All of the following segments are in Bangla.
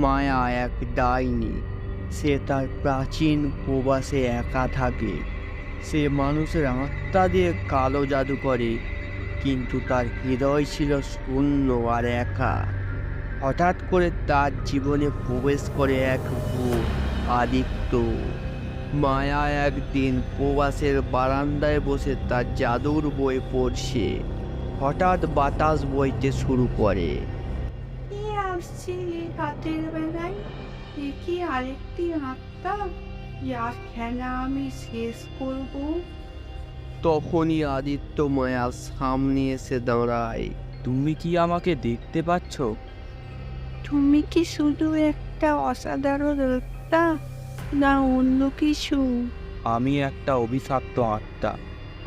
মায়া এক ডাইনি। সে তার প্রাচীন প্রবাসে একা থাকে। সে মানুষের আত্মা দিয়ে কালো জাদু করে, কিন্তু তার হৃদয় ছিল শূন্য আর একা। হঠাৎ করে তার জীবনে প্রবেশ করে এক ভূত, আদিত্য। মায়া একদিন প্রবাসের বারান্দায় বসে তার জাদুর বই পড়ছে। হঠাৎ বাতাস বইতে শুরু করে। কে আসছে এই রাতের বেলায়? এ কি আরেকটি আত্মা? যার খেলা আমি শেষ করব। তখনই আদিত্য মায়ার সামনে এসে দাঁড়ায়। তুমি কি আমাকে দেখতে পাচ্ছ? তুমি কি শুধু একটা অসাধারণ আত্মা, না অন্য কিছু? আমি একটা অভিশপ্ত আত্মা।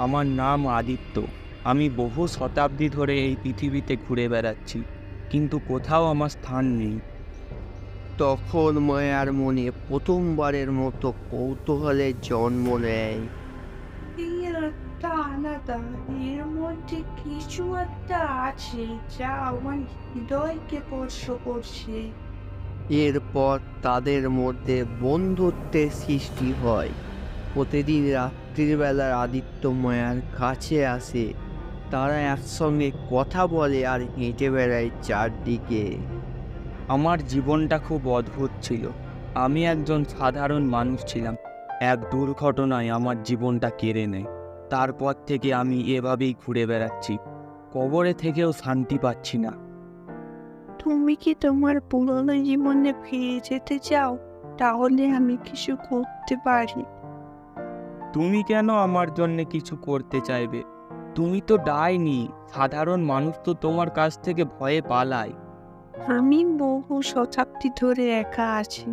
আমার নাম আদিত্য। আমি বহু শতাব্দী ধরে এই পৃথিবীতে ঘুরে বেড়াচ্ছি, কিন্তু কোথাও আমার স্থান নেই। তখন মায়ার মনে প্রথমবারের মতো কৌতূহলের জন্ম নেয়। এই আত্মা আলাদা, এর মধ্যে কিছু একটা আছে যা আমার হৃদয়কে স্পর্শ করছে। এরপর তাদের মধ্যে বন্ধুত্বের সৃষ্টি হয়। প্রতিদিন রাত্রির বেলার আদিত্য মায়ার কাছে আসে। তারা একসঙ্গে কথা বলে আর হেঁটে বেড়ায় চারদিকে। আমার জীবনটা খুব অদ্ভুত ছিল। আমি একজন সাধারণ মানুষ ছিলাম। এক দুর্ঘটনায় আমার জীবনটা কেড়ে নেয়। তারপর থেকে আমি এভাবেই ঘুরে বেড়াচ্ছি। কবরে থেকেও শান্তি পাচ্ছি না। তুমি কি তোমার পুরনো জীবনে ফিরে যেতে চাও? তাহলে আমি কিছু করতে পারি। তুমি কেন আমার জন্য কিছু করতে চাইবে? তুমি তো ডাইনি। সাধারণ মানুষ তো তোমার কাছ থেকে ভয়ে পালায়। আমি বহু শতাব্দী ধরে একা আছি।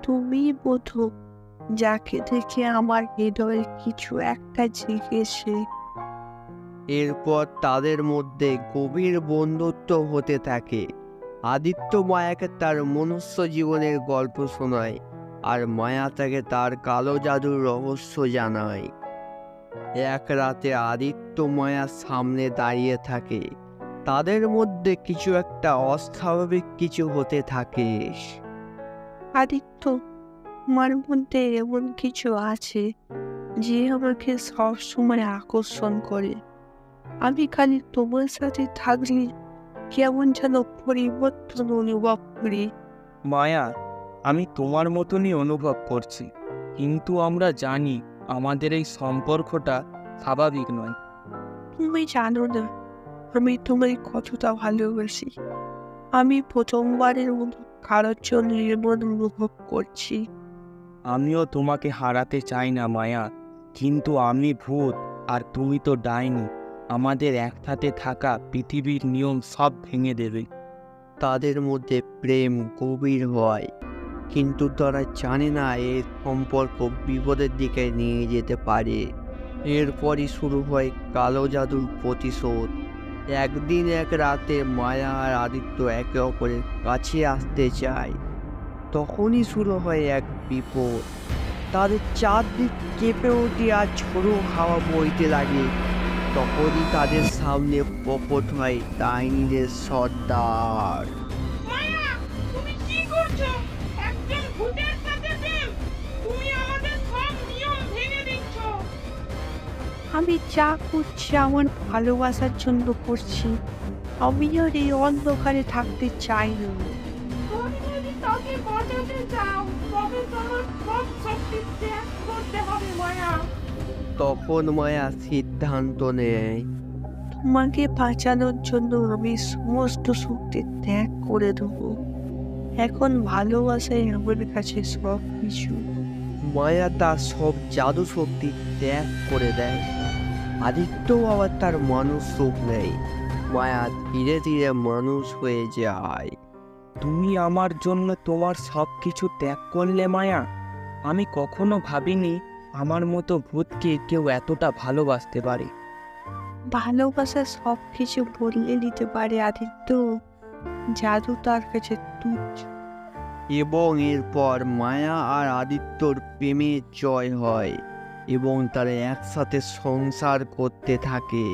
তুমি বোধো যাকে দেখে আমার হৃদয়ে কিছু একটা জেগেছে। এরপর তাদের মধ্যে গভীর বন্ধুত্ব হতে থাকে। আদিত্য মায়াকে তার মনুষ্য জীবনের গল্প শোনায়, আর মায়া তাকে তার কালো জাদুর রহস্য জানায়। এক রাতে আদিত্য মায়ার সামনে দাঁড়িয়ে থাকে। তাদের মধ্যে কিছু একটা অস্বাভাবিক কিছু হতে থাকে। আদিত্য, আমার মধ্যে এমন কিছু আছে যে আমাকে সবসময় আকর্ষণ করে। আমি খালি তোমার সাথে থাকলে কেমন যেন পরিবর্তন অনুভব করি। মায়া, আমি তোমার মতনই অনুভব করছি, কিন্তু আমরা জানি আমাদের এই সম্পর্কটা স্বাভাবিক নয়। তুমি জানো না আমি তোমায় কতটা ভালোবাসি। আমি প্রথমবারের মতো কারোর জন্য এমন অনুভব করছি। আমিও তোমাকে হারাতে চাই না মায়া, কিন্তু আমি ভূত আর তুমি তো ডাইনি। আমাদের একসাথে থাকা পৃথিবীর নিয়ম সব ভেঙে দেবে। তাদের মধ্যে প্রেম গভীর হয়, কিন্তু তারা জানে না এই সম্পর্ক বিপদের দিকে নিয়ে যেতে পারে। এরপরই শুরু হয় কালো জাদুর প্রতিশোধ। একদিন এক রাতে মায়া আর আদিত্য একে অপরের কাছে আসতে চায়। তখনই শুরু হয় এক বিপদ। তাদের চারদিক কেঁপে ওঠে আর ঝোড়ো হাওয়া বইতে লাগে। তখনই তাদের সামনে প্রকট হয় ডাইনিদের সর্দার। মায়া, তুমি কি করছো? একজন ভূতের সাথে প্রেম? তুমি আমাদের সব নিয়ম ভেঙে দিচ্ছ। আমি যা করছি আমার ভালোবাসার জন্য করছি। আমি আর এই অন্ধকারে থাকতে চাই না। তুমি যদি তাকে বাঁচাতে চাও, তবে তোমার সব শক্তি ত্যাগ করতে হবে মায়া। তখন মায়া সিদ্ধান্ত নেয়। তোমাকে বাঁচানোর জন্য আমি সমস্ত শক্তি ত্যাগ করে দেবো। এখন ভালোবাসাই আমার কাছে সব কিছু। মায়া তার সব জাদু শক্তি ত্যাগ করে দেয়। আদিত্যও আবার তার মানুষ রূপ নেয়। মায়া ধীরে ধীরে মানুষ হয়ে যায়। তুমি আমার জন্য তোমার সব কিছু ত্যাগ করলে মায়া। আমি কখনো ভাবিনি আমার মতো ভূতকে কেউ এতটা ভালোবাসতে পারে। ভালোবাসা সব কিছু বদলে দিতে পারে আদিত্য। জাদু তার কাছে তুচ্ছ। এবং এরপর মায়া আর আদিত্যর প্রেমে জয় হয় এবং তারা একসাথে সংসার করতে থাকে।